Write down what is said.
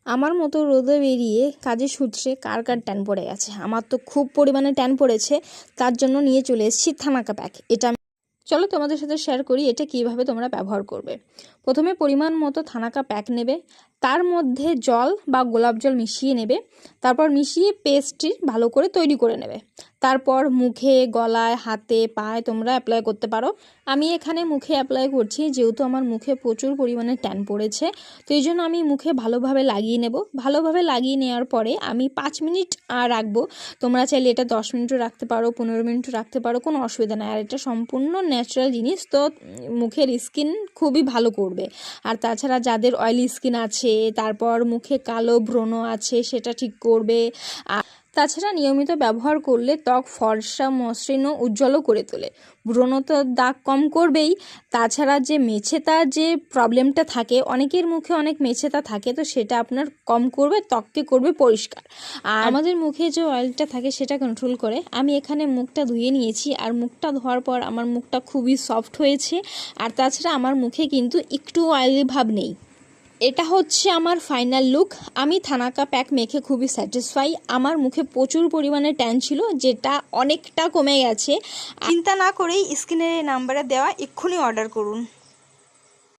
আমার মতো রোদে বেরিয়ে কাজের সূত্রে কার কার ট্যান পড়ে গেছে? আমার তো খুব পরিমাণে ট্যান পড়েছে, তার জন্য নিয়ে চলে এসেছি থানাকা প্যাক। এটা চলো তোমাদের সাথে শেয়ার করি এটা কিভাবে তোমরা ব্যবহার করবে। প্রথমে পরিমাণ মতো থানাকা প্যাক নেবে, তার মধ্যে জল বা গোলাপ জল মিশিয়ে নেবে, তারপর মিশিয়ে পেস্টটি ভালো করে তৈরি করে নেবে। তারপর মুখে, গলায়, হাতে, পায়ে তোমরা অ্যাপ্লাই করতে পারো। আমি এখানে মুখে অ্যাপ্লাই করছি, যেহেতু আমার মুখে প্রচুর পরিমাণে ট্যান পড়েছে, তো এই জন্য আমি মুখে ভালোভাবে লাগিয়ে নেব। ভালোভাবে লাগিয়ে নেওয়ার পরে আমি 5 মিনিট রাখবো। তোমরা চাইলে এটা 10 মিনিটও রাখতে পারো, 15 মিনিটও রাখতে পারো, কোনো অসুবিধা নেই। আর এটা সম্পূর্ণ ন্যাচারাল জিনিস, তো মুখের স্কিন খুবই ভালো করবে। আর তাছাড়া যাদের অয়েলি স্কিন আছে, তারপর মুখে কালো ব্রণ আছে, সেটা ঠিক করবে। আর তাছাড়া নিয়মিত ব্যবহার করলে ত্বক ফর্সা, মসৃণ ও উজ্জ্বলও করে তোলে। ব্রণ তো দাগ কম করবেই, তাছাড়া যে মেছেতা যে প্রবলেমটা থাকে, অনেকের মুখে অনেক মেছেতা থাকে, তো সেটা আপনার কম করবে, ত্বককে করবে পরিষ্কার। আর আমাদের মুখে যে অয়েলটা থাকে সেটা কন্ট্রোল করে। আমি এখানে মুখটা ধুয়ে নিয়েছি, আর মুখটা ধোয়ার পর আমার মুখটা খুবই সফট হয়েছে। আর তাছাড়া আমার মুখে কিন্তু একটু অয়েলি ভাব নেই। এটা হচ্ছে আমার ফাইনাল লুক। আমি থানাকা প্যাক মেখে খুবই স্যাটিসফাই। আমার মুখে প্রচুর পরিমাণে ট্যান ছিল, যেটা অনেকটা কমে গেছে। চিন্তা না করেই স্ক্রিনের এই নাম্বারে দেওয়া এক্ষুনি অর্ডার করুন।